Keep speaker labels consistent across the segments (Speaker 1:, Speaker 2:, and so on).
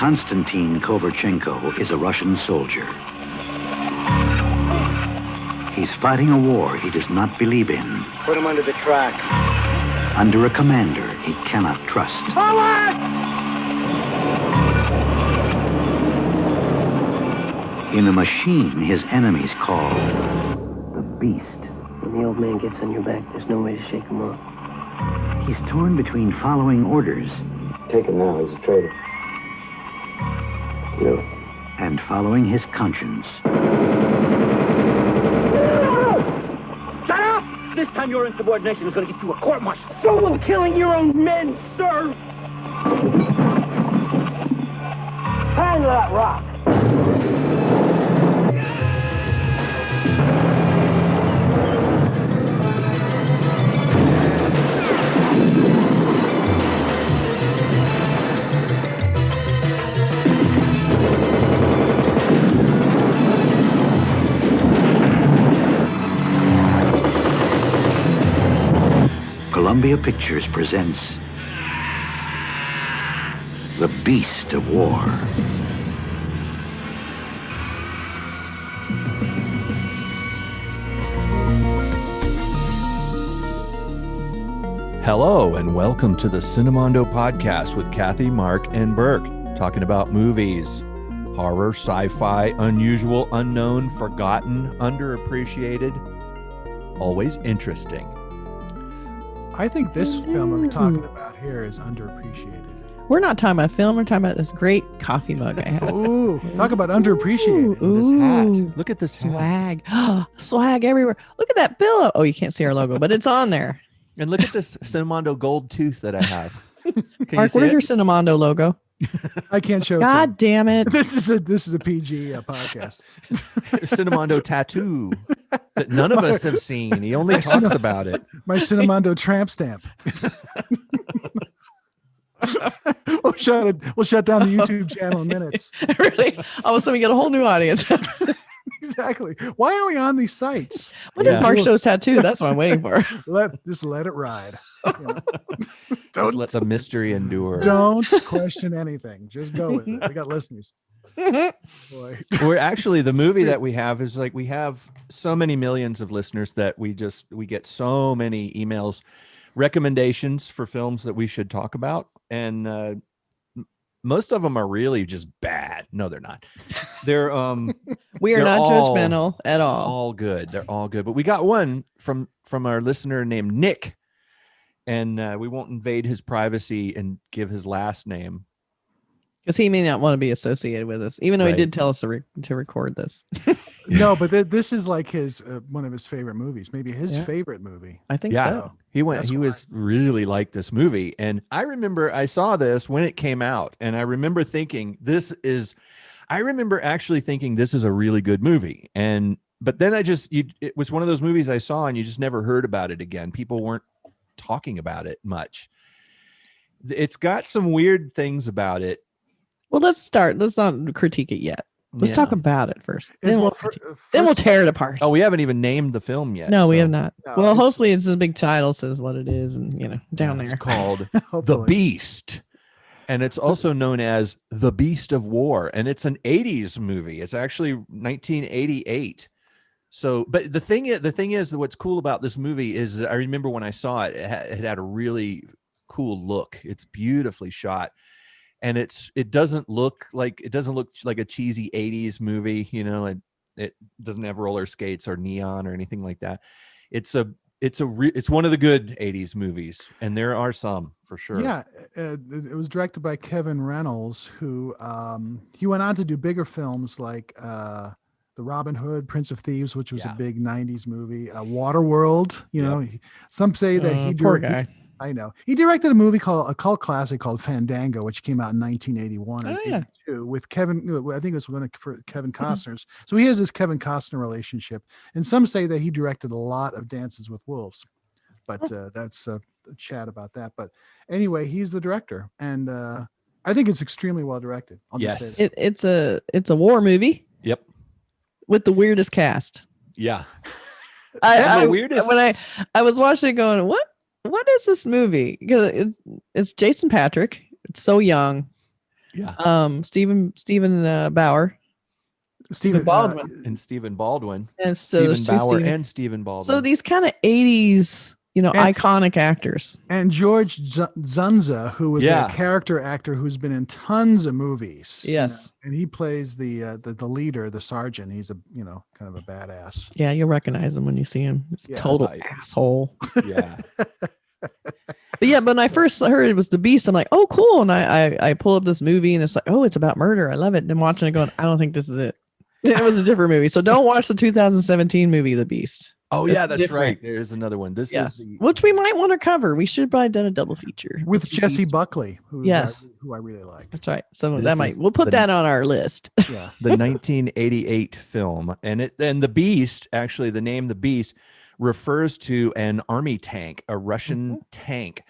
Speaker 1: Konstantin Koverchenko is a Russian soldier. He's fighting a war he does not believe in.
Speaker 2: Put him under the track.
Speaker 1: Under a commander he cannot trust.
Speaker 2: Forward!
Speaker 1: In a machine his enemies call the Beast.
Speaker 3: When the old man gets on your back, there's no way to shake him off.
Speaker 1: He's torn between following orders.
Speaker 4: Take him now, he's a traitor. No.
Speaker 1: And following his conscience.
Speaker 2: Shut up! This time your insubordination is going to get you a court-martial. So will killing your own men, sir! Hand that rock!
Speaker 1: Columbia Pictures presents The Beast of War.
Speaker 5: Hello and welcome to the Cinemondo podcast with Kathy, Mark, and Burke, talking about movies, horror, sci-fi, unusual, unknown, forgotten, underappreciated, always interesting.
Speaker 6: I think this film we're talking about here is underappreciated.
Speaker 7: We're not talking about film. We're talking about this great coffee mug I have.
Speaker 6: Ooh, talk about underappreciated.
Speaker 5: This hat. Look at this
Speaker 7: swag. Swag everywhere. Look at that pillow. Oh, you can't see our logo, but it's on there.
Speaker 5: And look at this Cinemondo gold tooth that I have.
Speaker 7: Mark, where's your Cinemondo logo?
Speaker 6: I can't show it.
Speaker 7: God damn it.
Speaker 6: This is a PG podcast.
Speaker 5: Cinemondo tattoo that none of us have seen. He only talks about it.
Speaker 6: My Cinemondo tramp stamp. We'll shut down the YouTube channel in minutes.
Speaker 7: Really? All of a sudden we get a whole new audience.
Speaker 6: Exactly. Why are we on these sites?
Speaker 7: When does Mark show tattoo? That's what I'm waiting for.
Speaker 6: Just let it ride.
Speaker 5: Don't let the mystery endure.
Speaker 6: Don't question anything. Just go with it. We got listeners. Boy.
Speaker 5: We're actually, the movie that we have is like, we have so many millions of listeners that we get so many emails, recommendations for films that we should talk about. And most of them are really just bad. No, they're not. They're
Speaker 7: we are not judgmental at all.
Speaker 5: All good. They're all good. But we got one from our listener named Nick, and we won't invade his privacy and give his last name
Speaker 7: because he may not want to be associated with us, even though he did tell us to record this.
Speaker 6: No, but this is like his one of his favorite movies, maybe his favorite movie.
Speaker 7: I think so.
Speaker 5: He was really like this movie, and I remember I saw this when it came out, and I remember thinking I remember actually thinking this is a really good movie, but then it was one of those movies I saw and you just never heard about it again. People weren't talking about it much. It's got some weird things about it.
Speaker 7: Well, let's not critique it yet. Let's talk about it first. Then we'll tear it apart.
Speaker 5: Oh, we haven't even named the film yet.
Speaker 7: No, we have not. No, well, hopefully it's a big title says what it is, and down there.
Speaker 5: It's called The Beast. And it's also known as The Beast of War. And it's an 80s movie. It's actually 1988. So, but the thing is what's cool about this movie is I remember when I saw it, it had a really cool look. It's beautifully shot. And it doesn't look like a cheesy 80s movie, it doesn't have roller skates or neon or anything like that. It's one of the good 80s movies, and there are some for sure.
Speaker 6: Yeah, it was directed by Kevin Reynolds, who he went on to do bigger films like The Robin Hood, Prince of Thieves, which was a big 90s movie. Waterworld, some say that he
Speaker 7: poor guy.
Speaker 6: I know. He directed a cult classic called Fandango, which came out in 1981 or 82 with Kevin. I think it was one for Kevin Costner's. So he has this Kevin Costner relationship, and some say that he directed a lot of Dances with Wolves, but that's a chat about that. But anyway, he's the director, and I think it's extremely well directed. I'll just say that.
Speaker 7: It's a war movie.
Speaker 5: Yep.
Speaker 7: With the weirdest cast.
Speaker 5: Yeah.
Speaker 7: Weirdest. When I was watching it going, what is this movie? Because it's Jason Patric. It's so young.
Speaker 5: Yeah.
Speaker 7: Stephen Bauer, Stephen Baldwin,
Speaker 5: And Stephen Baldwin,
Speaker 7: and so
Speaker 5: Stephen Bauer and Stephen Baldwin.
Speaker 7: So these kind of 80s, iconic actors.
Speaker 6: And George Zunza, who was a character actor who's been in tons of movies.
Speaker 7: Yes.
Speaker 6: And he plays the leader, the sergeant. He's a kind of a badass.
Speaker 7: Yeah, you'll recognize him when you see him. He's a total asshole.
Speaker 5: Yeah.
Speaker 7: But when I first heard it was The Beast, I'm like, oh, cool. And I pull up this movie and it's like, oh, it's about murder. I love it. And I'm watching it going, I don't think this is it. It was a different movie. So don't watch the 2017 movie, The Beast.
Speaker 5: Oh, yeah, that's right. There's another one. This is
Speaker 7: which we might want to cover. We should have probably done a double feature
Speaker 6: with Jesse Buckley, who I really like.
Speaker 7: That's right. So we'll put that on our list.
Speaker 6: Yeah.
Speaker 5: The 1988 film. And The Beast, actually, the name The Beast refers to an army tank, a Russian tank,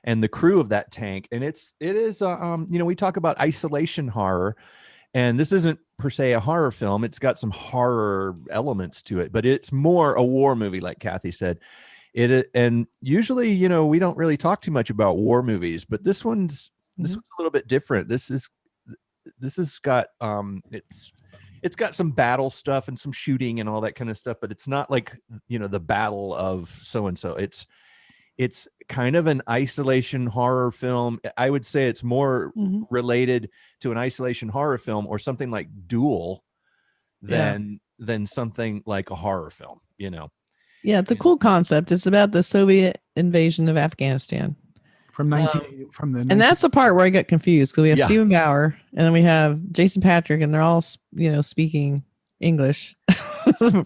Speaker 5: and the crew of that tank. And it is we talk about isolation horror, and this isn't per se a horror film. It's got some horror elements to it, but it's more a war movie, like Kathy said. And usually, we don't really talk too much about war movies, but this one's a little bit different. This has got it's got some battle stuff and some shooting and all that kind of stuff, but it's not like the battle of so and so. It's kind of an isolation horror film. I would say it's more related to an isolation horror film or something like Duel than something like a horror film,
Speaker 7: Yeah, it's a cool concept. It's about the Soviet invasion of Afghanistan.
Speaker 6: From
Speaker 7: and that's the part where I got confused because we have Stephen Bauer and then we have Jason Patric, and they're all speaking English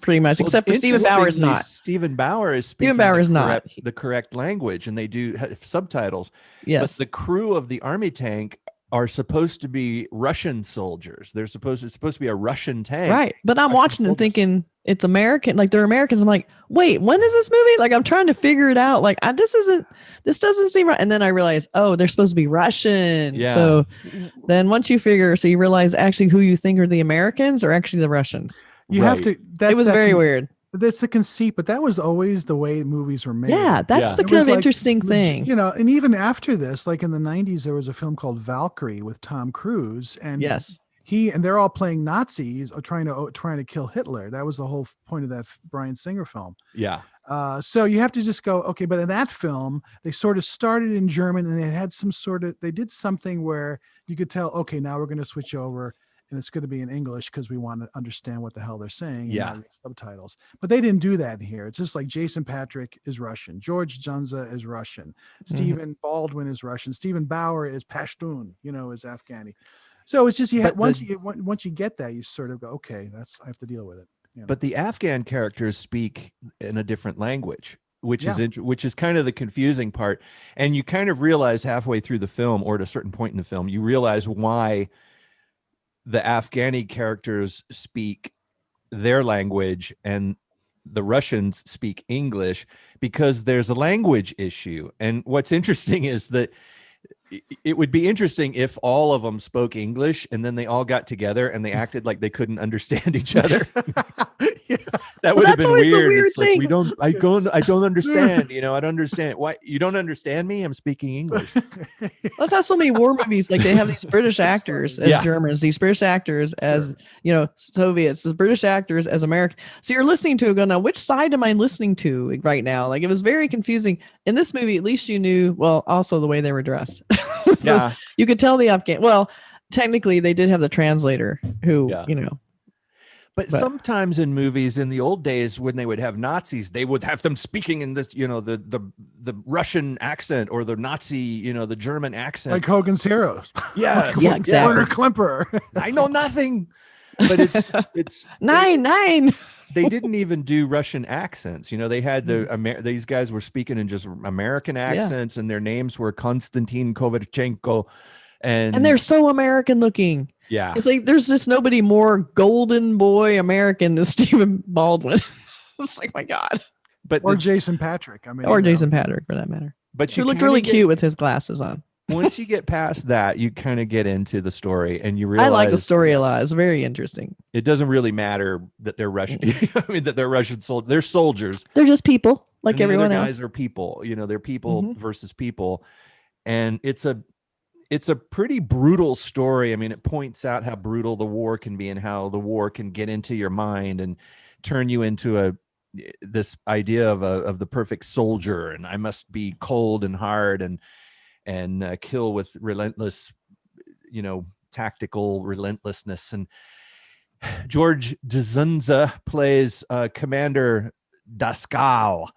Speaker 7: pretty much, except for Stephen Bauer is not.
Speaker 5: Stephen Bauer is speaking the correct language, and they do have subtitles.
Speaker 7: Yes,
Speaker 5: but the crew of the army tank are supposed to be Russian soldiers. It's supposed to be a Russian tank,
Speaker 7: right? But I'm watching and thinking it's American, like they're Americans. I'm like, wait, when is this movie? Like I'm trying to figure it out. Like this doesn't seem right. And then I realized, oh, they're supposed to be Russian.
Speaker 5: Yeah.
Speaker 7: So then once you realize actually who you think are the Americans are actually the Russians.
Speaker 6: You have to.
Speaker 7: It was very weird.
Speaker 6: That's the conceit, but that was always the way movies were made.
Speaker 7: Yeah, that's the kind of interesting thing.
Speaker 6: And even after this, like in the 90s, there was a film called Valkyrie with Tom Cruise, and they're all playing Nazis or trying to kill Hitler. That was the whole point of that Bryan Singer film.
Speaker 5: Yeah.
Speaker 6: So you have to just go, okay, but in that film, they sort of started in German and they did something where you could tell, okay, now we're going to switch over. And it's going to be in English because we want to understand what the hell they're saying.
Speaker 5: Yeah.
Speaker 6: Subtitles. But they didn't do that here. It's just like Jason Patric is Russian. George Zunza is Russian. Stephen Baldwin is Russian. Stephen Bauer is Pashtun, is Afghani. So it's just, once you get that, you sort of go, okay, I have to deal with it.
Speaker 5: But the Afghan characters speak in a different language, which is kind of the confusing part. And you kind of realize halfway through the film, or at a certain point in the film, you realize why the Afghani characters speak their language and the Russians speak English, because there's a language issue. And what's interesting is that it would be interesting if all of them spoke English and then they all got together and they acted like they couldn't understand each other. That would have been weird. It's like, I don't understand, I don't understand. Why you don't understand me? I'm speaking English.
Speaker 7: Let's have so many war movies. Like they have these British actors as Germans, these British actors as, Soviets, the British actors as American. So you're listening to it going, now which side am I listening to right now? Like it was very confusing. In this movie, at least you knew, well, also the way they were dressed.
Speaker 5: Yeah.
Speaker 7: You could tell the Afghan. Well, technically they did have the translator who,
Speaker 5: But sometimes in movies in the old days, when they would have Nazis, they would have them speaking in this, the Russian accent or the Nazi, the German accent.
Speaker 6: Like Hogan's Heroes.
Speaker 5: Yeah.
Speaker 7: Exactly.
Speaker 6: Warner Klemper.
Speaker 5: I know nothing. But it's
Speaker 7: 9.
Speaker 5: They didn't even do Russian accents. They had these guys were speaking in just American accents, and their names were Konstantin Kovalchenko.
Speaker 7: And they're so American looking.
Speaker 5: Yeah.
Speaker 7: It's like there's just nobody more golden boy American than Stephen Baldwin. It's like, my God.
Speaker 6: Or Jason Patric.
Speaker 7: Jason Patric for that matter.
Speaker 5: But
Speaker 7: he looked really cute with his glasses on.
Speaker 5: Once you get past that, you kind of get into the story and you realize.
Speaker 7: I like the story a lot. It's very interesting.
Speaker 5: It doesn't really matter that they're Russian. That they're Russian soldiers. They're soldiers.
Speaker 7: They're just people like
Speaker 5: and
Speaker 7: everyone else.
Speaker 5: Guys are people. They're people versus people. And it's it's a pretty brutal story. I mean, it points out how brutal the war can be and how the war can get into your mind and turn you into this idea of the perfect soldier, and I must be cold and hard and kill with relentless, tactical relentlessness. And George Dzunza plays Commander Daskal,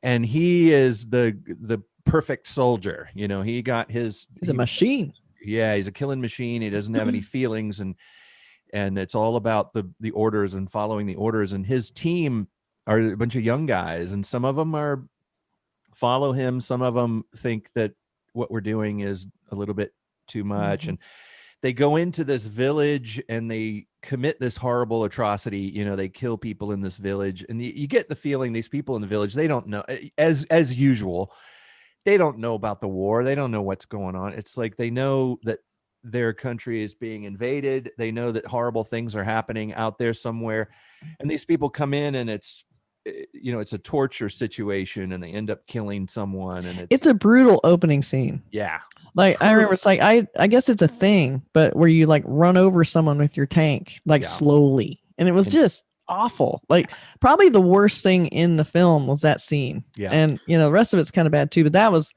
Speaker 5: and he is the perfect soldier. He's
Speaker 7: a machine.
Speaker 5: Yeah, he's a killing machine. He doesn't have any feelings, and it's all about the orders and following the orders. And his team are a bunch of young guys, and some of them follow him. Some of them think that what we're doing is a little bit too much, and they go into this village and they commit this horrible atrocity. They kill people in this village, and you get the feeling these people in the village, they don't know, as usual, they don't know about the war. They don't know what's going on. It's like they know that their country is being invaded. They know that horrible things are happening out there somewhere, and these people come in, and it's a torture situation, and they end up killing someone, and it's
Speaker 7: a brutal opening scene.
Speaker 5: Yeah.
Speaker 7: Like I remember, it's like I guess it's a thing, but where you like run over someone with your tank slowly, and it was just awful. Like probably the worst thing in the film was that scene.
Speaker 5: Yeah,
Speaker 7: and the rest of it's kind of bad too. But I was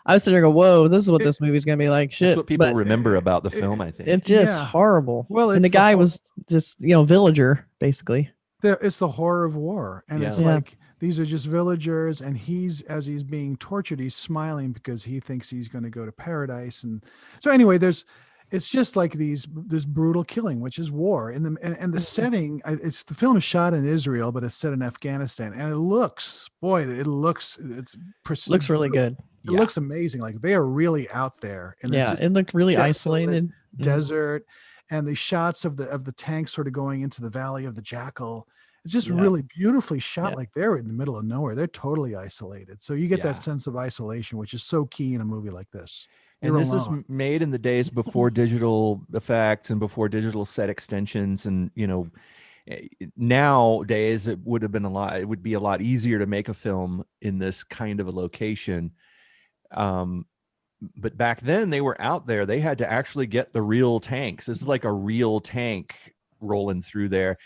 Speaker 7: sitting there, go, whoa, this is what this movie's gonna be like. Shit,
Speaker 5: that's what people remember about the film. I think
Speaker 7: it's just horrible.
Speaker 6: Well,
Speaker 7: and the guy was just villager basically.
Speaker 6: It's the horror of war, and it's like these are just villagers, and as he's being tortured, he's smiling because he thinks he's going to go to paradise. And so anyway, it's just like this brutal killing, which is war. And the setting, the film is shot in Israel, but it's set in Afghanistan, and looks
Speaker 7: really good.
Speaker 6: It looks amazing. Like they are really out there, and
Speaker 7: it looked really isolated
Speaker 6: desert. And the shots of the tanks sort of going into the Valley of the Jackal, it's just really beautifully shot. Like they're in the middle of nowhere. They're totally isolated. So you get that sense of isolation, which is so key in a movie like this.
Speaker 5: And this is made in the days before digital effects and before digital set extensions. And, nowadays it would be a lot easier to make a film in this kind of a location. But back then they were out there. They had to actually get the real tanks. This is like a real tank rolling through there.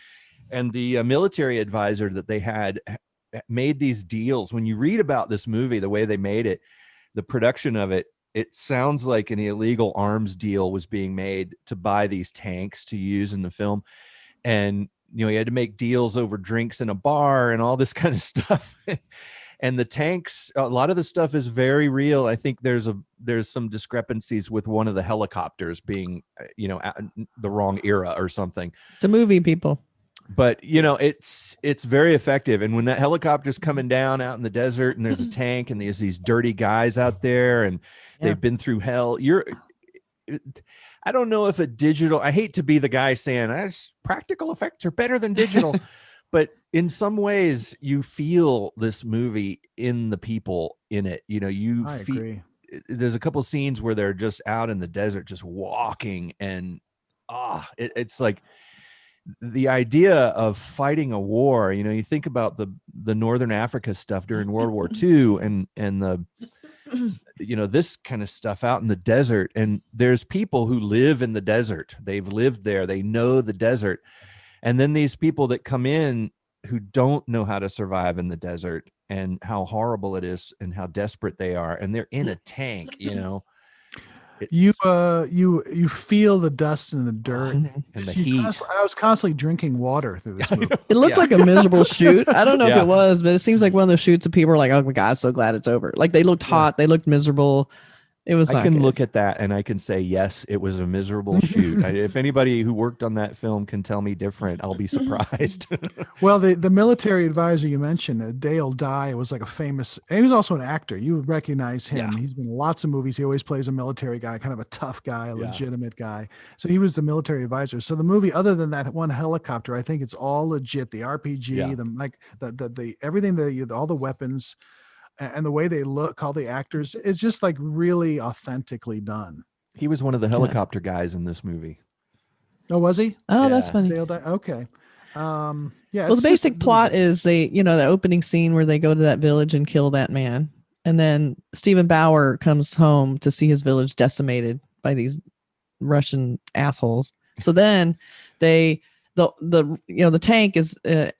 Speaker 5: And the military advisor that they had made these deals. When you read about this movie, the way they made it, the production of it, it sounds like an illegal arms deal was being made to buy these tanks to use in the film. And, he had to make deals over drinks in a bar and all this kind of stuff. And the tanks, a lot of the stuff is very real. I think there's some discrepancies with one of the helicopters being, the wrong era or something.
Speaker 7: It's a movie, people.
Speaker 5: But it's very effective. And when that helicopter's coming down out in the desert, and there's a tank, and there's these dirty guys out there, and they've been through hell. I don't know if I hate to be the guy saying practical effects are better than digital. But in some ways, you feel this movie in the people in it. I agree. There's a couple of scenes where they're just out in the desert, just walking, and it's like the idea of fighting a war. You think about the Northern Africa stuff during World War II, and the this kind of stuff out in the desert. And there's people who live in the desert. They've lived there. They know the desert. And then these people that come in who don't know how to survive in the desert and how horrible it is and how desperate they are. And they're in a tank,
Speaker 6: You feel the dust and the dirt
Speaker 5: and the heat.
Speaker 6: I was constantly drinking water through this movie.
Speaker 7: It looked like a miserable shoot. I don't know if it was, but it seems like one of those shoots that people are like, oh my God, I'm so glad it's over. Like they looked hot. They looked miserable. It was.
Speaker 5: I can look at that and I can say, yes, it was a miserable shoot. If anybody who worked on that film can tell me different, I'll be surprised.
Speaker 6: Well, the military advisor you mentioned, Dale Dye, was like a famous. And he was also an actor. You would recognize him.
Speaker 5: Yeah.
Speaker 6: He's been in lots of movies. He always plays a military guy, kind of a tough guy, a legitimate guy. So he was the military advisor. So the movie, other than that one helicopter, I think it's all legit. The RPG, the everything, all the weapons. And the way they look, all the actors, it's just like really authentically done.
Speaker 5: He was one of the helicopter guys in this movie.
Speaker 6: Oh, was he?
Speaker 7: Oh, that's funny.
Speaker 6: Okay.
Speaker 7: Well, the basic plot is the opening scene where they go to that village and kill that man. And then Stephen Bauer comes home to see his village decimated by these Russian assholes. So then the tank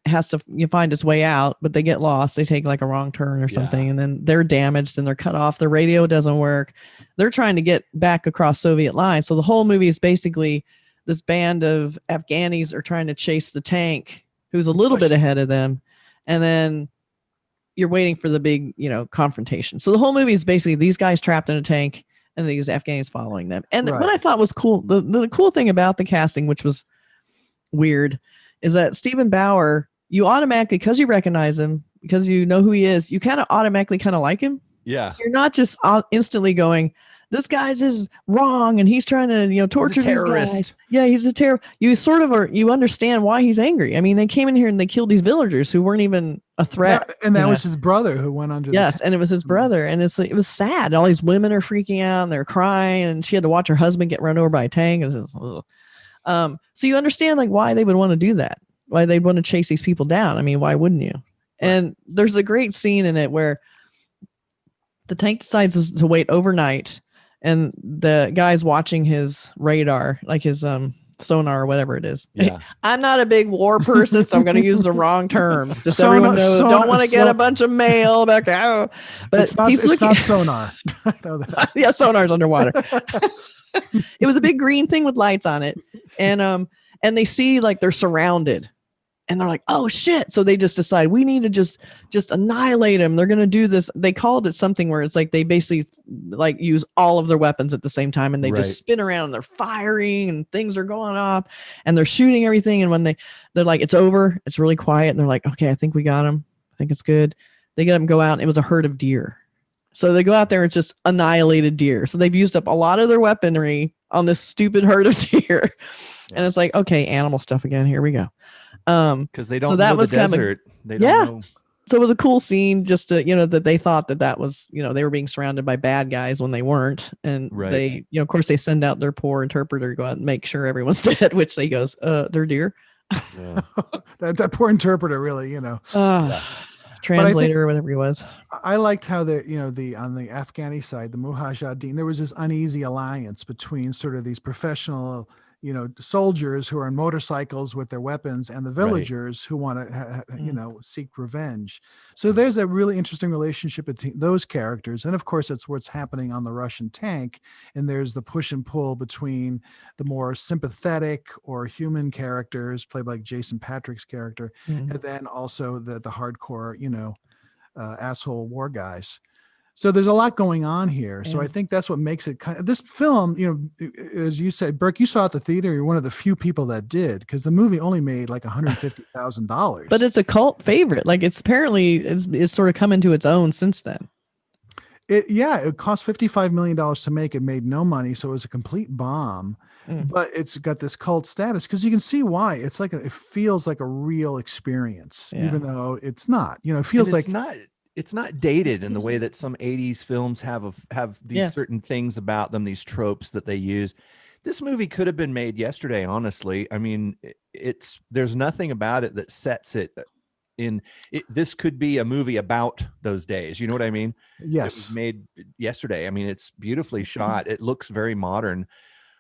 Speaker 7: has to find its way out, but they get lost. They take like a wrong turn or something, and then they're damaged and they're cut off. Their radio doesn't work. They're trying to get back across Soviet lines. So the whole movie is basically this band of Afghanis are trying to chase the tank, who's a little bit ahead of them, and then you're waiting for the big, confrontation. So the whole movie is basically these guys trapped in a tank and these Afghanis following them. And what I thought was cool, the cool thing about the casting, which was weird, is that Stephen Bauer, you automatically, because you recognize him, because you know who he is, you kind of automatically kind of like him.
Speaker 5: Yeah.
Speaker 7: So you're not just instantly going, this guy's is wrong and he's trying to torture these guys. Yeah, he's a terrorist. You sort of you understand why he's angry. I mean, they came in here and they killed these villagers who weren't even a threat.
Speaker 6: Yeah, and that was his brother who went under.
Speaker 7: Yes, and it was his brother, and it was sad. All these women are freaking out and they're crying, and she had to watch her husband get run over by a tank. It was just, so you understand like why they would want to do that, why they'd want to chase these people down. I mean, why wouldn't you? And there's a great scene in it where the tank decides to wait overnight. And the guy's watching his radar, like his sonar or whatever it is.
Speaker 5: Yeah.
Speaker 7: I'm not a big war person, so I'm going to use the wrong terms. Just everyone knows. Don't want to get a bunch of mail back out. But
Speaker 6: it's not sonar. I know that.
Speaker 7: Yeah, sonar's underwater. It was a big green thing with lights on it, and they see like they're surrounded. And they're like, oh shit. So they just decide we need to just annihilate him. They're going to do this. They called it something where it's like they basically like use all of their weapons at the same time. And they just spin around and they're firing and things are going off and they're shooting everything. And when they're like, it's over, it's really quiet. And they're like, okay, I think we got him. I think it's good. They get him go out. And it was a herd of deer. So they go out there and it's just annihilated deer. So they've used up a lot of their weaponry on this stupid herd of deer. Yeah. And it's like, okay, animal stuff again. Here we go.
Speaker 5: Because they don't know the desert. They don't know.
Speaker 7: So it was a cool scene just to, that they thought that was, they were being surrounded by bad guys when they weren't. And they, of course they send out their poor interpreter to go out and make sure everyone's dead, which they goes, they're deer.
Speaker 5: Yeah.
Speaker 6: that poor interpreter really,
Speaker 7: translator or whatever he was.
Speaker 6: I liked how on the Afghani side, the mujahideen, there was this uneasy alliance between sort of these professional soldiers who are on motorcycles with their weapons and the villagers who want to, seek revenge. So there's a really interesting relationship between those characters. And of course, it's what's happening on the Russian tank. And there's the push and pull between the more sympathetic or human characters played by Jason Patric's character. And then also the hardcore, asshole war guys. So there's a lot going on here. So I think that's what makes it this film, as you said, Burke, you saw it at the theater. You're one of the few people that did, because the movie only made like $150,000.
Speaker 7: But it's a cult favorite. Like it's sort of come into its own since then.
Speaker 6: It cost $55 million to make. It made no money. So it was a complete bomb, but it's got this cult status because you can see why. It's like, it feels like a real experience, even though it's not, it feels like
Speaker 5: it's not dated in the way that some 80s films have these certain things about them, these tropes that they use. This movie could have been made yesterday, honestly. I mean, there's nothing about it that sets it in. This could be a movie about those days. You know what I mean?
Speaker 6: Yes.
Speaker 5: It was made yesterday. I mean, it's beautifully shot. It looks very modern.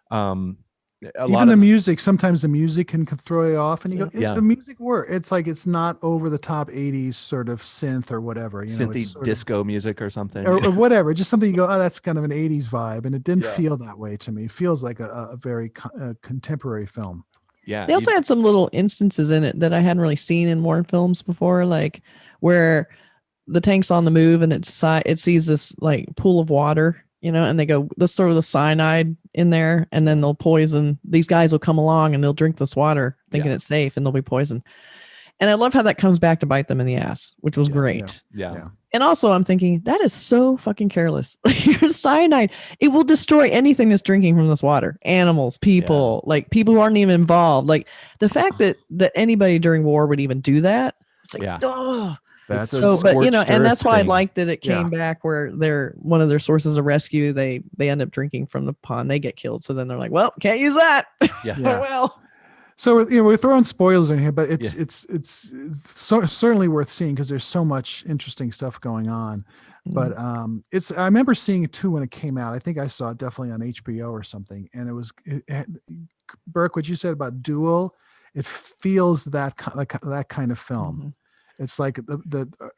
Speaker 6: The music, sometimes the music can throw you off, and you go, the music works. It's like, it's not over the top 80s sort of synth or whatever,
Speaker 5: synthy disco music or something,
Speaker 6: or whatever, just something you go, oh, that's kind of an 80s vibe. And it didn't feel that way to me. It feels like a very contemporary film.
Speaker 5: Yeah.
Speaker 7: They also had some little instances in it that I hadn't really seen in war films before, like where the tank's on the move and it sees this like pool of water, and they go, let's throw the cyanide in there, and then they'll poison. These guys will come along and they'll drink this water thinking it's safe, and they'll be poisoned. And I love how that comes back to bite them in the ass, which was great.
Speaker 5: Yeah.
Speaker 7: And also I'm thinking, that is so fucking careless. Cyanide, it will destroy anything that's drinking from this water. Animals, people, like people who aren't even involved. Like the fact that anybody during war would even do that. It's like, oh.
Speaker 6: That's
Speaker 7: so, but and that's why I like that it came back where they're one of their sources of rescue. They end up drinking from the pond. They get killed. So then they're like, well, can't use that.
Speaker 5: Yeah.
Speaker 7: Well,
Speaker 6: So we're throwing spoilers in here, but it's certainly worth seeing because there's so much interesting stuff going on. But I remember seeing it too when it came out. I think I saw it definitely on HBO or something. And Burke, what you said about Duel, it feels that kind of film.
Speaker 7: Mm-hmm.
Speaker 6: It's like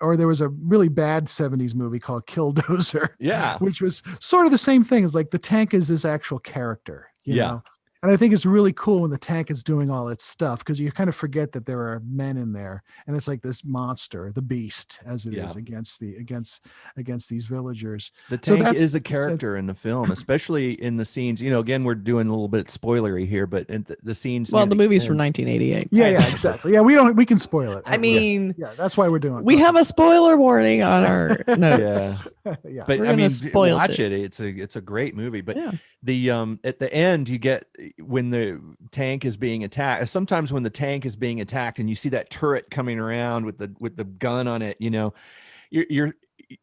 Speaker 6: or there was a really bad 70s movie called Killdozer, which was sort of the same thing. It's like the tank is this actual character, you know? And I think it's really cool when the tank is doing all its stuff because you kind of forget that there are men in there, and it's like this monster, the beast, as it is against these villagers.
Speaker 5: The tank is a character in the film, especially in the scenes. Again, we're doing a little bit spoilery here, but in the scenes.
Speaker 7: Well, the movie's from 1988.
Speaker 6: Yeah, exactly. Yeah, we can spoil it.
Speaker 7: I mean,
Speaker 6: that's why we're doing it.
Speaker 7: We have a spoiler warning on our notes.
Speaker 5: But I mean, watch it. It's a great movie. But the at the end, you get when the tank is being attacked. Sometimes when the tank is being attacked, and you see that turret coming around with the gun on it,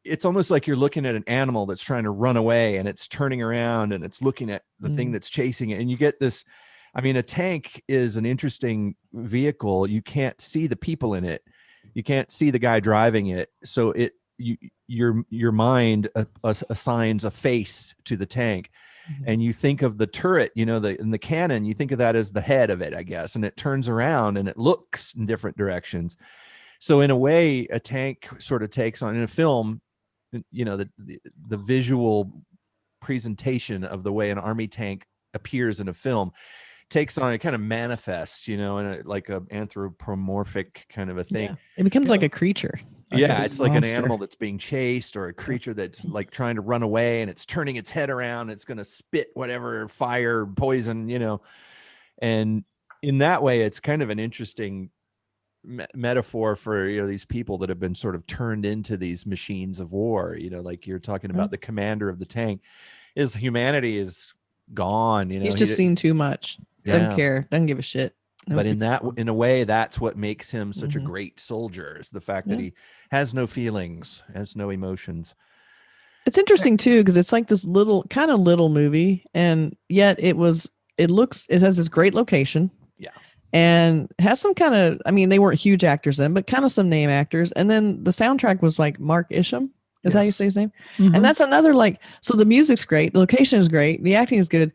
Speaker 5: it's almost like you're looking at an animal that's trying to run away, and it's turning around and it's looking at the thing that's chasing it, and you get this. I mean, a tank is an interesting vehicle. You can't see the people in it. You can't see the guy driving it, so your mind assigns a face to the tank. And you think of the turret, in the cannon, you think of that as the head of it, I guess, and it turns around and it looks in different directions. So in a way, a tank sort of takes on, in a film, the visual presentation of the way an army tank appears in a film takes on, it kind of manifests, in like a anthropomorphic kind of a thing.
Speaker 7: Yeah. It becomes like a creature.
Speaker 5: It's like an animal that's being chased, or a creature that's like trying to run away, and it's turning its head around. It's going to spit whatever fire, poison, and in that way, it's kind of an interesting metaphor for, these people that have been sort of turned into these machines of war, like you're talking about the commander of the tank. His humanity is gone.
Speaker 7: He's just seen too much. Doesn't care. Doesn't give a shit.
Speaker 5: But in a way, that's what makes him such a great soldier, is the fact that he has no feelings, has no emotions.
Speaker 7: It's interesting too, because it's like this little movie, and yet it has this great location. Yeah. And has some kind of, they weren't huge actors then, but kind of some name actors. And then the soundtrack was like Mark Isham. Is that how you say his name? Mm-hmm. And that's another, so the music's great, the location is great, the acting is good.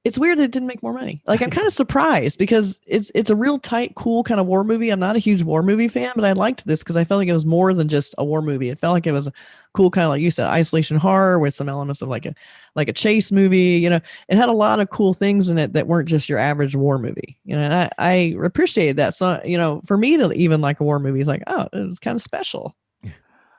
Speaker 7: It's weird that it didn't make more money. I'm kind of surprised because it's a real tight, cool kind of war movie. I'm not a huge war movie fan, but I liked this because I felt like it was more than just a war movie. It felt like it was a cool kind of, like you said, isolation horror with some elements of like a chase movie. It had a lot of cool things in it that weren't just your average war movie. And I appreciated that. So, for me to even like a war movie is like, oh, it was kind of special.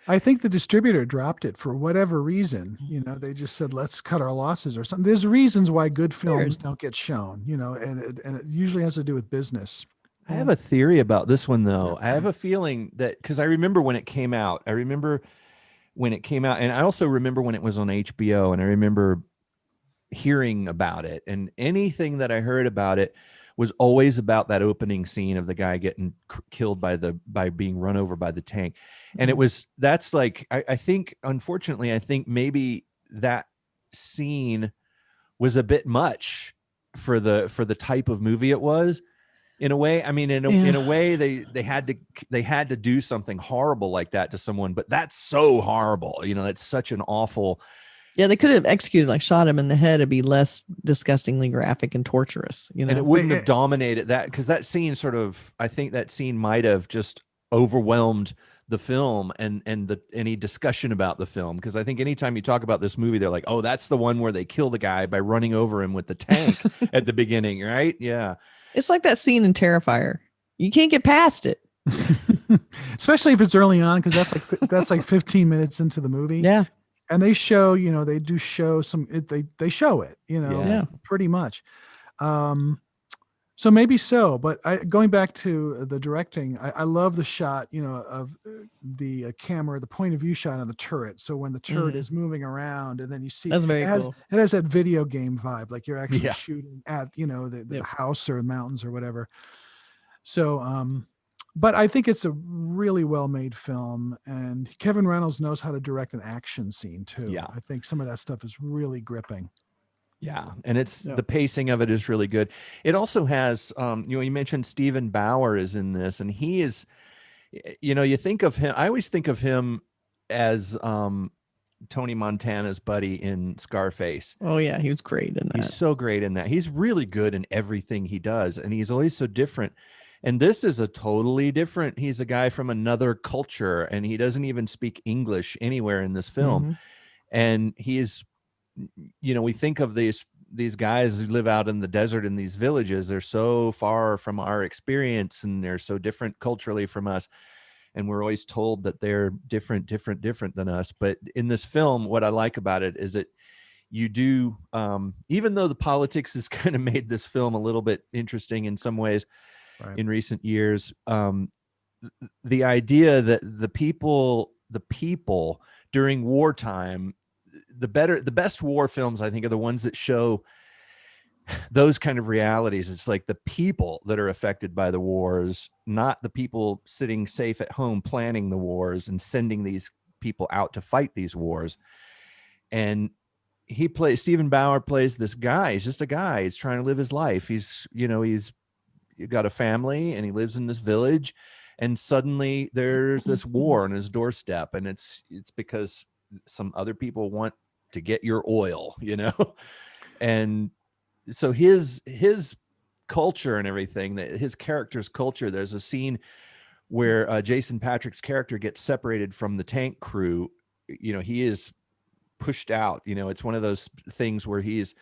Speaker 6: I think the distributor dropped it for whatever reason. They just said, let's cut our losses or something. There's reasons why good films don't get shown, and it usually has to do with business.
Speaker 5: I have a theory about this one, though. I have a feeling that, because I remember when it came out. And I also remember when it was on HBO, and I remember hearing about it. And anything that I heard about it was always about that opening scene of the guy getting killed by being run over by the tank. And I think, unfortunately, maybe that scene was a bit much for the type of movie it was. In a way, in a way, they had to do something horrible like that to someone, but that's so horrible. That's such an awful.
Speaker 7: Yeah, they could have executed, shot him in the head. It'd be less disgustingly graphic and torturous,
Speaker 5: And it wouldn't have dominated that, because that scene I think that scene might have just overwhelmed the film and any discussion about the film. Because I think anytime you talk about this movie, they're like, oh, that's the one where they kill the guy by running over him with the tank at the beginning, right? Yeah.
Speaker 7: It's like that scene in Terrifier. You can't get past it.
Speaker 6: Especially if it's early on, because that's like 15 minutes into the movie.
Speaker 7: Yeah.
Speaker 6: And they show, they do show they show it, pretty much. So maybe so, but going back to the directing, I love the shot, of the camera, the point of view shot of the turret. So when the turret is moving around, and then you see
Speaker 7: that's very cool.
Speaker 6: It has that video game vibe, like you're actually shooting at, the house or mountains or whatever. So, but I think it's a really well-made film, and Kevin Reynolds knows how to direct an action scene too. Yeah. I think some of that stuff is really gripping.
Speaker 5: Yeah, and it's
Speaker 7: Yeah.
Speaker 5: the pacing of it is really good. It also has, you mentioned Stephen Bauer is in this, and he is, you think of him. I always think of him as Tony Montana's buddy in Scarface.
Speaker 7: Oh yeah, he was great in that.
Speaker 5: He's so great in that. He's really good in everything he does, and he's always so different. And this is a totally different. He's a guy from another culture, and he doesn't even speak English anywhere in this film.
Speaker 7: Mm-hmm.
Speaker 5: And he is, we think of these guys who live out in the desert in these villages. They're so far from our experience, and they're so different culturally from us. And we're always told that they're different than us. But in this film, what I like about it is that you do, even though the politics has kind of made this film a little bit interesting in some ways in recent years, the idea that the people during wartime, the best war films, I think, are the ones that show those kind of realities. It's like the people that are affected by the wars, not the people sitting safe at home planning the wars and sending these people out to fight these wars. And Stephen Bauer plays this guy. He's just a guy. He's trying to live his life. He's got a family, and he lives in this village, and suddenly there's this war on his doorstep, and it's because some other people want to get your oil, and so his culture and everything, that his character's culture. There's a scene where Jason Patric's character gets separated from the tank crew. He is pushed out. It's one of those things where he's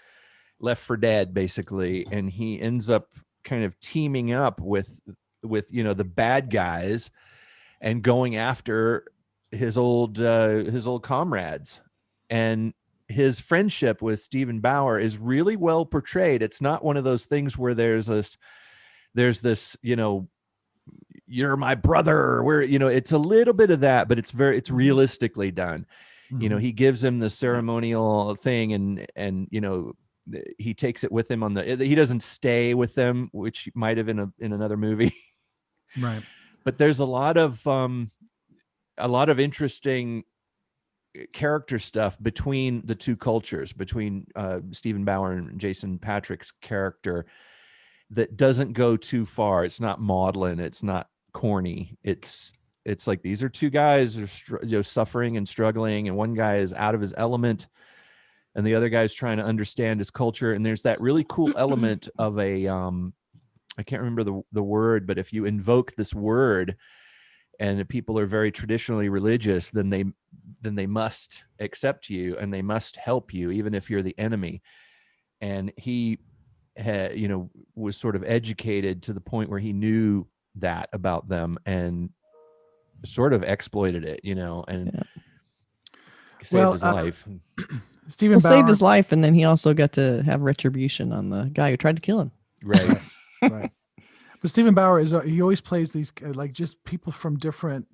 Speaker 5: left for dead, basically, and he ends up kind of teaming up with the bad guys and going after his old comrades. And his friendship with Stephen Bauer is really well portrayed. It's not one of those things where there's this, you're my brother, where, it's a little bit of that, but it's realistically done. Mm-hmm. He gives him the ceremonial thing, and he takes it with him he doesn't stay with them, which he might have in another movie.
Speaker 6: Right.
Speaker 5: But there's a lot of interesting character stuff between the two cultures, between Stephen Bauer and Jason Patric's character, that doesn't go too far. It's not maudlin. It's not corny. It's like these are two guys who are suffering and struggling, and one guy is out of his element, and the other guy's trying to understand his culture. And there's that really cool element of a I can't remember the word, but if you invoke this word and people are very traditionally religious, then they must accept you and they must help you, even if you're the enemy. And he was sort of educated to the point where he knew that about them and sort of exploited it, and saved his life.
Speaker 6: Stephen Bauer
Speaker 7: saved his life, and then he also got to have retribution on the guy who tried to kill him.
Speaker 5: Right.
Speaker 6: Right. But Stephen Bauer he always plays these like just people from different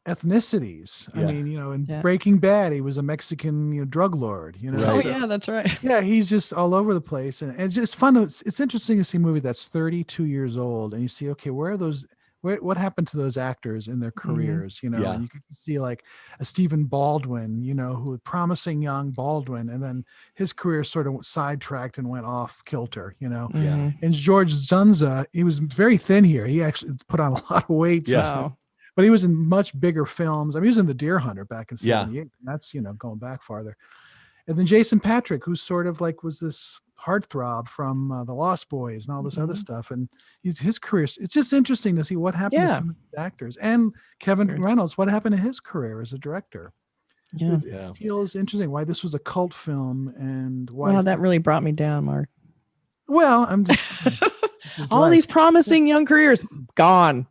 Speaker 6: ethnicities. Yeah. I mean, in Breaking Bad, he was a Mexican, drug lord.
Speaker 5: Right.
Speaker 7: Oh yeah, that's right.
Speaker 6: Yeah, he's just all over the place, and it's just fun. It's interesting to see a movie that's 32 years old, and you see, okay, where are those? What happened to those actors in their careers?
Speaker 5: Yeah.
Speaker 6: And you could see like a Stephen Baldwin, who promising young Baldwin, and then his career sort of sidetracked and went off kilter.
Speaker 5: Yeah.
Speaker 6: And George Zunza, he was very thin here. He actually put on a lot of weight.
Speaker 5: Yeah.
Speaker 6: But he was in much bigger films. I mean, he was in The Deer Hunter back in 78.
Speaker 5: Yeah.
Speaker 6: And that's, going back farther. And then Jason Patric, who sort of like was this heartthrob from The Lost Boys and all this other stuff. And his career, it's just interesting to see what happened to some of these actors. And Kevin Reynolds, what happened to his career as a director.
Speaker 7: Yeah.
Speaker 6: It feels interesting why this was a cult film and why.
Speaker 7: Wow, that really brought me down, Mark.
Speaker 6: Well, I'm just...
Speaker 7: all these promising young careers, gone.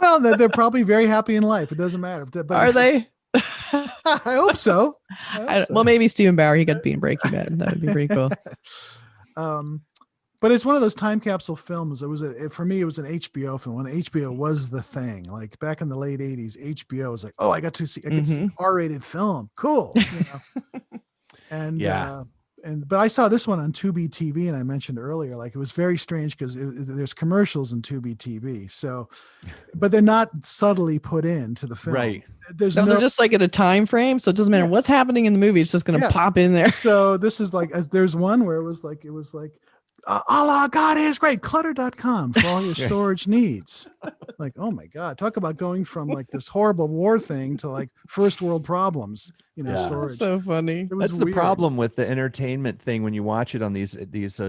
Speaker 6: Well, they're probably very happy in life. It doesn't matter. But
Speaker 7: are they?
Speaker 6: I hope so.
Speaker 7: Well, maybe Stephen Bauer, he got to be in Breaking Bad. That would be pretty cool.
Speaker 6: But it's one of those time capsule films. For me, it was an HBO film. When HBO was the thing, like back in the late 80s, HBO was like, oh, I get to see R-rated film. Cool. And but I saw this one on Tubi TV, and I mentioned earlier, like it was very strange because there's commercials in Tubi TV. So, but they're not subtly put into the film.
Speaker 5: Right.
Speaker 6: There's
Speaker 7: So they're just like at a time frame, so it doesn't matter what's happening in the movie. It's just going to pop in there.
Speaker 6: So this is like, there's one where it was like Allah, God is great, clutter.com for all your storage needs. Like, oh my God, talk about going from like this horrible war thing to like first world problems, storage.
Speaker 7: So funny.
Speaker 5: That's the problem with the entertainment thing when you watch it on these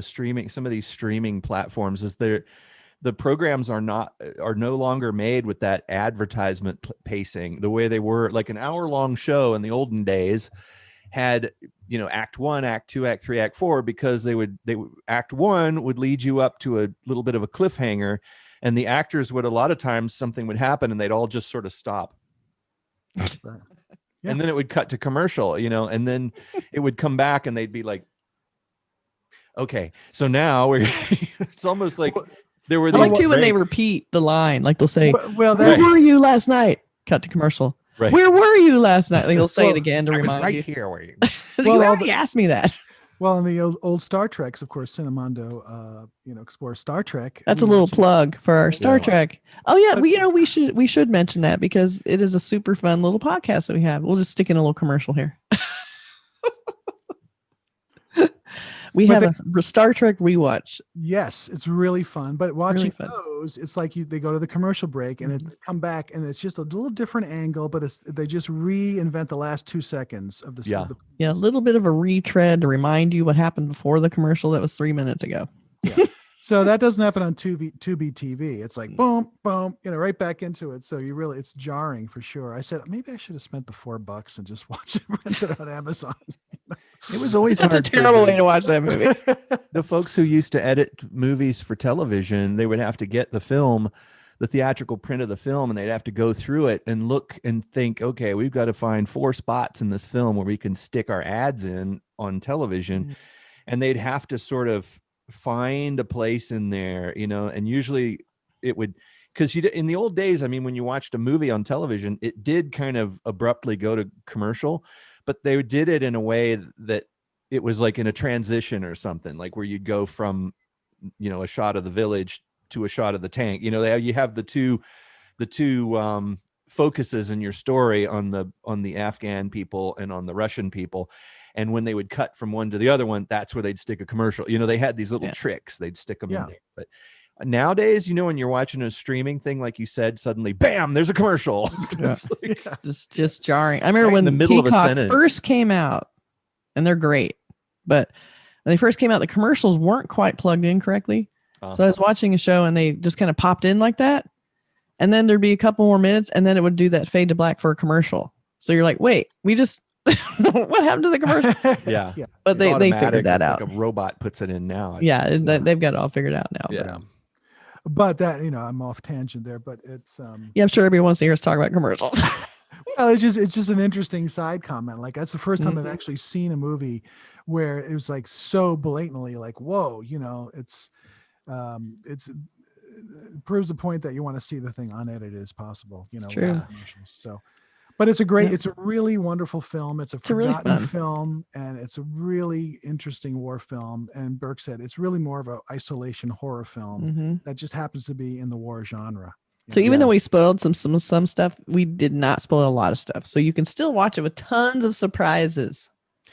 Speaker 5: streaming, some of these streaming platforms, is the programs are no longer made with that advertisement pacing the way they were. Like an hour-long show in the olden days had, act 1, act 2, act 3, act 4, because act 1 would lead you up to a little bit of a cliffhanger, and the actors would, a lot of times something would happen and they'd all just sort of stop.
Speaker 6: Right. Yeah.
Speaker 5: And then it would cut to commercial, and then it would come back and they'd be like, okay, so now it's almost like there were
Speaker 7: I
Speaker 5: these
Speaker 7: like too when they
Speaker 5: breaks.
Speaker 7: repeat the line, like they'll say,
Speaker 6: well,
Speaker 7: where were you last night? Cut to commercial.
Speaker 5: Right.
Speaker 7: Where were you last night? Like they'll say it again to
Speaker 5: I was
Speaker 7: remind
Speaker 5: right
Speaker 7: you.
Speaker 5: here where you.
Speaker 7: You already asked me that.
Speaker 6: Well, in the old Star Treks, of course, Cinemondo, explores Star Trek.
Speaker 7: That's a little plug for our Star Trek. Oh yeah, we should mention that because it is a super fun little podcast that we have. We'll just stick in a little commercial here. We have a Star Trek rewatch.
Speaker 6: Yes, it's really fun. But watching
Speaker 7: Really fun.
Speaker 6: those, it's like they go to the commercial break and they come back, and it's just a little different angle, but they just reinvent the last 2 seconds of the.
Speaker 5: Yeah.
Speaker 7: Yeah, a little bit of a retread to remind you what happened before the commercial that was 3 minutes ago.
Speaker 6: Yeah. So that doesn't happen on Tubi TV. It's like boom, boom, right back into it. So it's jarring for sure. I said maybe I should have spent the $4 and just watched it, rented it on Amazon.
Speaker 5: It was always
Speaker 7: That's a
Speaker 5: hard for
Speaker 7: terrible way to watch that movie.
Speaker 5: the folks who used to edit movies for television. They would have to get the theatrical print of the film, and they'd have to go through it and look and think, okay, we've got to find 4 spots in this film where we can stick our ads in on television. And they'd have to sort of find a place in there, and usually it would, because in the old days, I mean, when you watched a movie on television, it did kind of abruptly go to commercial, but they did it in a way that it was like in a transition or something, like where you'd go from, a shot of the village to a shot of the tank. You have the two focuses in your story on the Afghan people and on the Russian people. And when they would cut from one to the other one, that's where they'd stick a commercial. They had these little tricks. They'd stick them in there. But nowadays, when you're watching a streaming thing, like you said, suddenly, bam, there's a commercial.
Speaker 7: It's just jarring. I remember when
Speaker 5: in the middle of a
Speaker 7: Peacock
Speaker 5: sentence
Speaker 7: first came out, and they're great, but when they first came out, the commercials weren't quite plugged in correctly. So I was watching a show, and they just kind of popped in like that. And then there'd be a couple more minutes, and then it would do that fade to black for a commercial. So you're like, wait, we just... what happened to the commercial?
Speaker 5: Yeah.
Speaker 7: But they figured that out.
Speaker 5: Like a robot puts it in now.
Speaker 7: They've got it all figured out now.
Speaker 5: Yeah.
Speaker 6: But that, I'm off tangent there, but it's
Speaker 7: I'm sure everyone wants to hear us talk about commercials.
Speaker 6: well, it's just an interesting side comment. Like that's the first time I've actually seen a movie where it was like so blatantly like, whoa, it proves the point that you want to see the thing unedited as possible,
Speaker 7: true.
Speaker 6: So but it's a really wonderful film. It's a forgotten
Speaker 7: really
Speaker 6: film, and it's a really interesting war film. And Burke said it's really more of an isolation horror film that just happens to be in the war genre.
Speaker 7: So even though we spoiled some stuff, we did not spoil a lot of stuff. So you can still watch it with tons of surprises.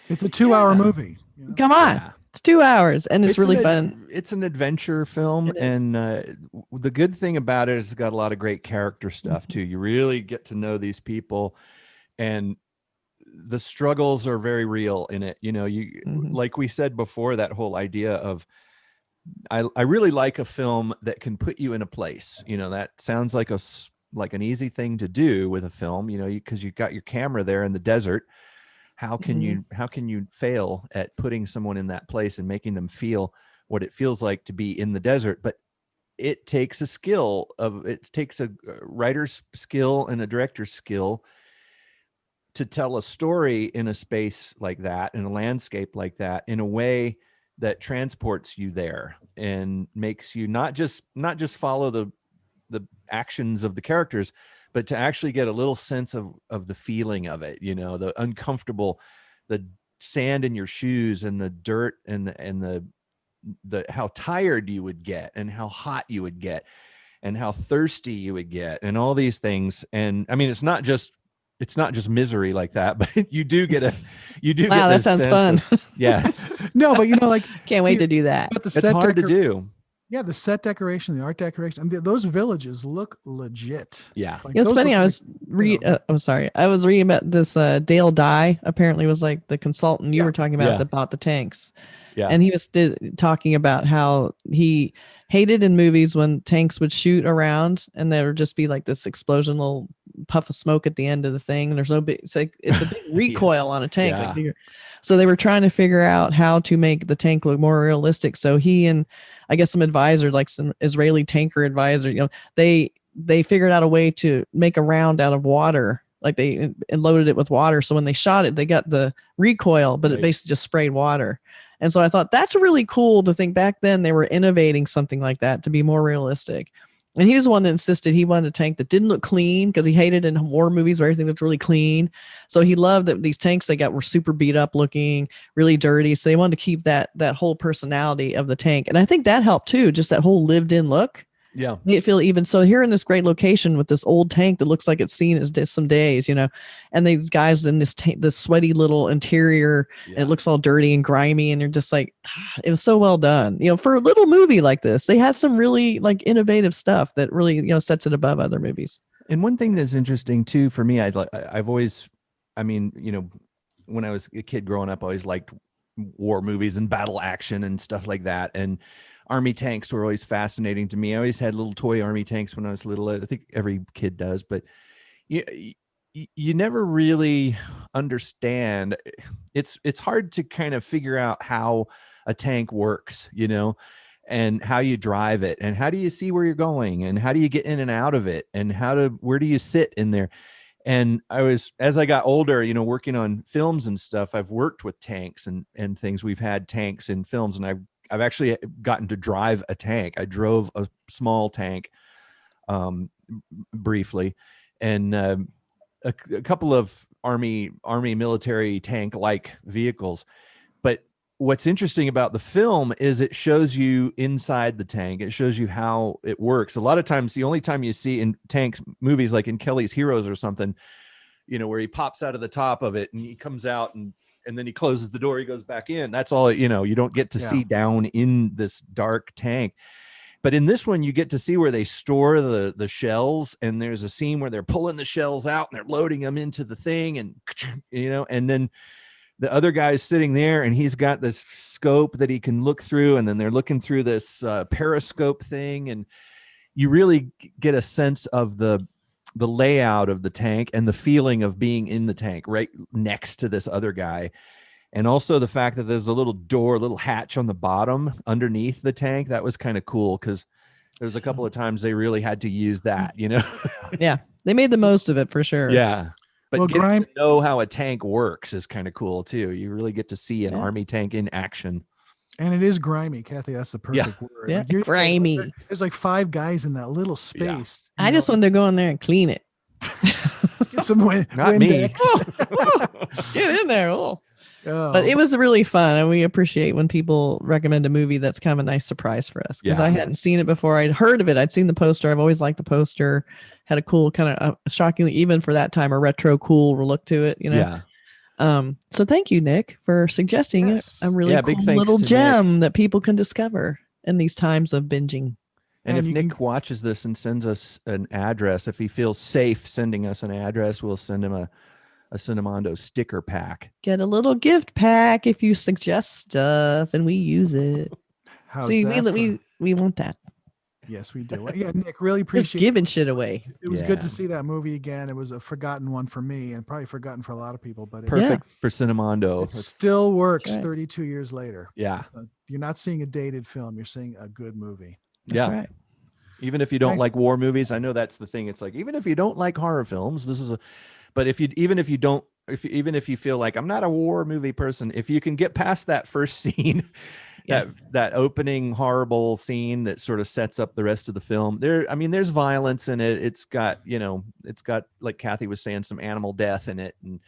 Speaker 6: It's a 2-hour movie.
Speaker 7: Come on. It's 2 hours, and it's really fun.
Speaker 5: It's an adventure film, and the good thing about it is it's got a lot of great character stuff too. You really get to know these people, and the struggles are very real in it. Like we said before, that whole idea of I really like a film that can put you in a place. That sounds like an easy thing to do with a film. Because you've got your camera there in the desert. How can you fail at putting someone in that place and making them feel what it feels like to be in the desert? But it takes it takes a writer's skill and a director's skill to tell a story in a space like that, in a landscape like that, in a way that transports you there and makes you not just follow the actions of the characters, but to actually get a little sense of the feeling of it, the uncomfortable, the sand in your shoes and the dirt and the how tired you would get and how hot you would get and how thirsty you would get and all these things. And I mean, it's not just misery like that, but you do get
Speaker 7: wow,
Speaker 5: get
Speaker 7: that
Speaker 5: this
Speaker 7: sounds
Speaker 5: sense
Speaker 7: fun.
Speaker 5: yes.
Speaker 6: No, but like
Speaker 7: Can't wait to do that.
Speaker 6: but the
Speaker 5: It's
Speaker 6: set
Speaker 5: hard to do.
Speaker 6: Yeah, the set decoration, the art decoration, and those villages look legit.
Speaker 5: Yeah.
Speaker 6: Like,
Speaker 7: It's
Speaker 6: those
Speaker 7: funny.
Speaker 6: look
Speaker 7: I was I'm sorry. I was reading about this. Dale Dye apparently was like the consultant you were talking about
Speaker 5: Yeah.
Speaker 7: that bought the tanks.
Speaker 5: Yeah.
Speaker 7: And he was talking about how he hated in movies when tanks would shoot around and there would just be like this explosion, little puff of smoke at the end of the thing. And there's no big, it's a big recoil on a tank.
Speaker 5: Yeah.
Speaker 7: Like, so they were trying to figure out how to make the tank look more realistic. So he and I guess some advisor, like some Israeli tanker advisor, they figured out a way to make a round out of water. Like they loaded it with water. So when they shot it, they got the recoil, but it basically just sprayed water. And so I thought that's really cool to think back then they were innovating something like that to be more realistic. And he was the one that insisted he wanted a tank that didn't look clean because he hated in war movies where everything looked really clean. So he loved that these tanks they got were super beat up looking, really dirty. So they wanted to keep that whole personality of the tank. And I think that helped too, just that whole lived in look.
Speaker 5: Yeah.
Speaker 7: Made it feel even. So here in this great location with this old tank that looks like it's seen as some days, and these guys in this this sweaty little interior, it looks all dirty and grimy, and you're just like, it was so well done. For a little movie like this, they had some really like innovative stuff that really sets it above other movies.
Speaker 5: And one thing that's interesting too for me, I've always, I mean, when I was a kid growing up, I always liked war movies and battle action and stuff like that, and Army tanks were always fascinating to me. I always had little toy Army tanks when I was little. I think every kid does, but you never really understand. It's hard to kind of figure out how a tank works, and how you drive it, and how do you see where you're going, and how do you get in and out of it, and where do you sit in there? And as I got older, working on films and stuff, I've worked with tanks and things. We've had tanks in films, and I've actually gotten to drive a tank. I drove a small tank briefly, and a couple of army military tank-like vehicles. But what's interesting about the film is it shows you inside the tank. It shows you how it works. A lot of times, the only time you see in tanks movies, like in Kelly's Heroes or something, where he pops out of the top of it and he comes out and then he closes the door, he goes back in. That's all, you don't get to see down in this dark tank. But in this one, you get to see where they store the shells, and there's a scene where they're pulling the shells out and they're loading them into the thing, and and then the other guy's sitting there and he's got this scope that he can look through, and then they're looking through this periscope thing, and you really get a sense of the layout of the tank and the feeling of being in the tank right next to this other guy. And also the fact that there's a little hatch on the bottom underneath the tank. That was kind of cool because there's a couple of times they really had to use that,
Speaker 7: Yeah, they made the most of it for sure.
Speaker 5: Yeah. But getting to know how a tank works is kind of cool too. You really get to see an Army tank in action.
Speaker 6: And it is grimy, Kathy. That's the perfect word.
Speaker 7: Yeah,
Speaker 6: Like,
Speaker 7: grimy.
Speaker 6: There's like 5 guys in that little space.
Speaker 7: I just wanted to go in there and clean it.
Speaker 6: Get some
Speaker 5: Not me.
Speaker 7: Get in there. But it was really fun, and we appreciate when people recommend a movie that's kind of a nice surprise for us, because I hadn't seen it before. I'd heard of it. I'd seen the poster. I've always liked the poster. Had a cool kind of shockingly, even for that time, a retro cool look to it. Yeah. So thank you, Nick, for suggesting a really cool little gem that people can discover in these times of binging.
Speaker 5: And if Nick watches this and sends us an address, if he feels safe sending us an address, we'll send him a Cinemondo sticker pack.
Speaker 7: Get a little gift pack if you suggest stuff and we use it. See, we want that.
Speaker 6: Yes, we do. Yeah, Nick, really appreciate
Speaker 7: giving shit away.
Speaker 6: It was good to see that movie again. It was a forgotten one for me, and probably forgotten for a lot of people. But
Speaker 5: perfect for Cinemondo.
Speaker 6: It still works 32 years later.
Speaker 5: Yeah,
Speaker 6: you're not seeing a dated film. You're seeing a good movie.
Speaker 5: That's right. Even if you don't like war movies, I know that's the thing. It's like, even if you don't like horror films, this is but if you feel like I'm not a war movie person, if you can get past that first scene, that opening horrible scene that sort of sets up the rest of the film, there's violence in it. It's got, like Kathy was saying, some animal death in it. And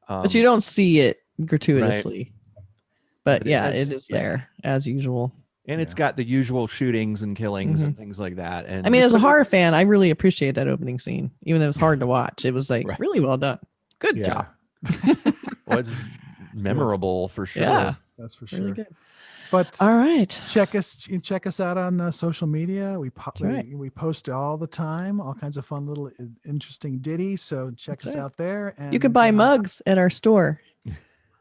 Speaker 7: but you don't see it gratuitously. But
Speaker 5: But it
Speaker 7: yeah,
Speaker 5: has-
Speaker 7: it is
Speaker 5: yeah.
Speaker 7: there as usual.
Speaker 5: And it's got the usual shootings and killings and things like that. And
Speaker 7: I mean, as a horror
Speaker 5: it's-
Speaker 7: fan, I really appreciate that opening scene, even though it was hard to watch. It was like
Speaker 5: Right.
Speaker 7: really well done. Good
Speaker 5: Yeah.
Speaker 7: job.
Speaker 5: well, it's memorable for sure.
Speaker 7: Yeah.
Speaker 6: That's for
Speaker 7: Really
Speaker 6: sure.
Speaker 7: good.
Speaker 6: But
Speaker 7: All right.
Speaker 6: check us out on social media.
Speaker 7: right.
Speaker 6: We post all the time, all kinds of fun little interesting ditties. So check
Speaker 7: That's
Speaker 6: us
Speaker 7: right.
Speaker 6: out there. And
Speaker 7: You can buy mugs at our store.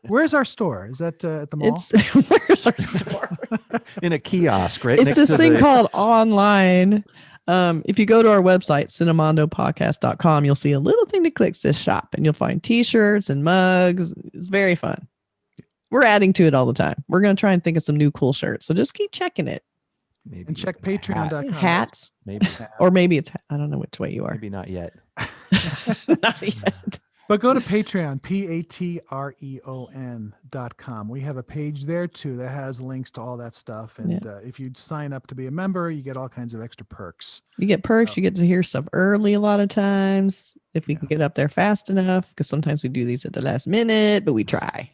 Speaker 6: Where's our store? Is that at the mall?
Speaker 7: It's where's our store?
Speaker 5: In a kiosk, right?
Speaker 7: It's
Speaker 5: next
Speaker 7: this
Speaker 5: to
Speaker 7: thing
Speaker 5: the-
Speaker 7: called online. If you go to our website, cinemondopodcast.com, you'll see a little thing that clicks this shop and you'll find t-shirts and mugs. It's very fun. We're adding to it all the time. We're going to try and think of some new cool shirts. So just keep checking it.
Speaker 5: Maybe
Speaker 6: And check
Speaker 5: even a hat.
Speaker 6: patreon.com.
Speaker 7: Hats,
Speaker 5: Maybe,
Speaker 7: or maybe it's, I don't know which way you are.
Speaker 5: maybe not yet.
Speaker 7: Not yet.
Speaker 6: But go to Patreon, patreon.com. We have a page there too that has links to all that stuff. And if you sign up to be a member, you get all kinds of extra perks.
Speaker 7: You get perks. You get to hear stuff early a lot of times if we can get up there fast enough, because sometimes we do these at the last minute, but we try.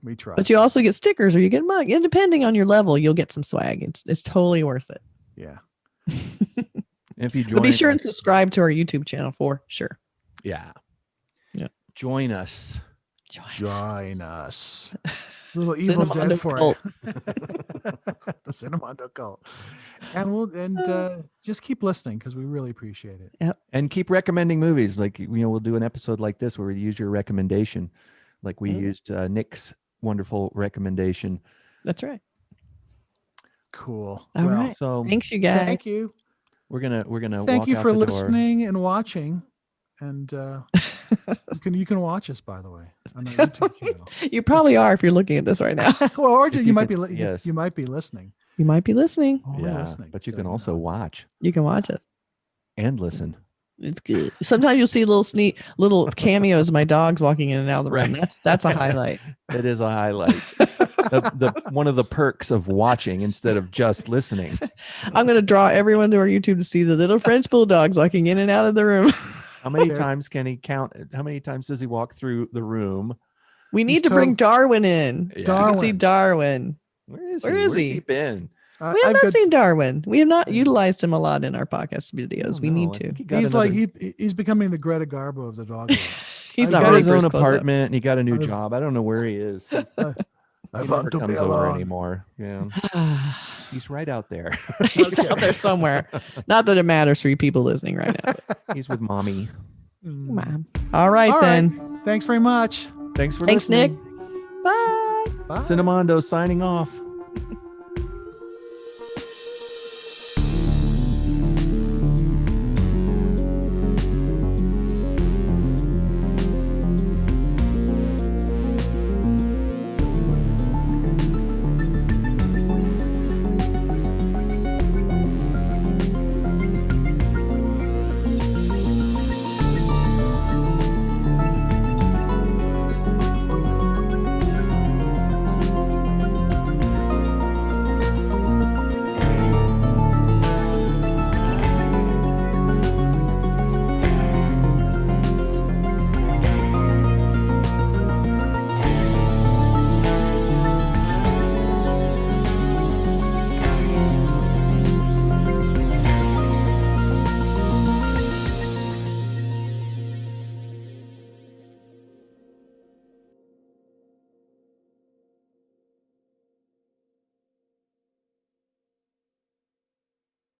Speaker 6: We try.
Speaker 7: But you also get stickers or you get a mug. And depending on your level, you'll get some swag. It's totally worth it.
Speaker 6: Yeah.
Speaker 5: If you
Speaker 7: But
Speaker 5: join,
Speaker 7: be sure and
Speaker 5: us-
Speaker 7: subscribe to our YouTube channel for sure.
Speaker 5: Yeah.
Speaker 7: Yeah.
Speaker 5: Join us.
Speaker 6: Join us. Little Evil Dead
Speaker 7: Cinemondo
Speaker 6: for
Speaker 7: cult.
Speaker 6: you. The Cinemondo cult. And just keep listening because we really appreciate it.
Speaker 5: And keep recommending movies. Like, we'll do an episode like this where we use your recommendation. Like we used Nick's wonderful recommendation.
Speaker 7: That's right.
Speaker 6: Cool.
Speaker 7: All right.
Speaker 5: So
Speaker 7: Thanks, you guys.
Speaker 6: Thank you.
Speaker 5: we're gonna
Speaker 6: Thank
Speaker 5: walk
Speaker 6: you
Speaker 5: out
Speaker 6: for
Speaker 5: the door.
Speaker 6: listening and watching. And you can watch us, by the way, on our YouTube channel.
Speaker 7: You probably are if you're looking at this right now.
Speaker 6: Well, or
Speaker 5: If
Speaker 6: you
Speaker 5: you
Speaker 6: might
Speaker 5: could-
Speaker 6: be
Speaker 5: yes.
Speaker 6: you might be listening.
Speaker 7: You might be listening.
Speaker 6: Only
Speaker 5: Yeah,
Speaker 6: listening.
Speaker 5: but you
Speaker 6: So,
Speaker 5: can also watch
Speaker 7: You can watch it.
Speaker 5: and listen.
Speaker 7: It's good. Sometimes you'll see little cameos of my dogs walking in and out of the room.
Speaker 5: Right.
Speaker 7: That's a highlight.
Speaker 5: It is a highlight. the one of the perks of watching instead of just listening.
Speaker 7: I'm going to draw everyone to our YouTube to see the little French bulldogs walking in and out of the room.
Speaker 5: How many
Speaker 6: There-
Speaker 5: times can he count? How many times does he walk through the room?
Speaker 7: We
Speaker 6: He's
Speaker 7: need to bring Darwin in.
Speaker 5: Yeah.
Speaker 7: So you can see Darwin.
Speaker 5: Where is
Speaker 7: Where
Speaker 5: he?
Speaker 7: is
Speaker 5: Where's
Speaker 7: he?
Speaker 5: he been?
Speaker 7: We have
Speaker 6: I've
Speaker 7: not
Speaker 6: got-
Speaker 7: seen Darwin. We have not utilized him a lot in our podcast videos.
Speaker 5: Oh,
Speaker 7: We
Speaker 5: no,
Speaker 7: need
Speaker 5: I
Speaker 7: to.
Speaker 5: think he got
Speaker 6: he's like
Speaker 5: another-
Speaker 6: he's becoming the Greta Garbo of the dog world.
Speaker 7: He's
Speaker 6: I've
Speaker 7: not
Speaker 5: got
Speaker 6: really
Speaker 5: his own
Speaker 7: first close-up.
Speaker 5: apartment and he got a new
Speaker 6: I've-
Speaker 5: job. I don't know where he is. He
Speaker 6: I
Speaker 5: never
Speaker 6: want to
Speaker 5: comes
Speaker 6: be
Speaker 5: over
Speaker 6: alone.
Speaker 5: anymore. Yeah, he's right out there.
Speaker 7: He's out there somewhere. Not that it matters for you people listening right now.
Speaker 5: He's with mommy.
Speaker 6: Mm.
Speaker 7: Mom. All right,
Speaker 6: All
Speaker 7: then.
Speaker 6: Thanks very much.
Speaker 5: Thanks for
Speaker 7: Thanks, Nick.
Speaker 5: listening.
Speaker 7: Bye.
Speaker 6: Bye.
Speaker 5: Cinemondo signing off.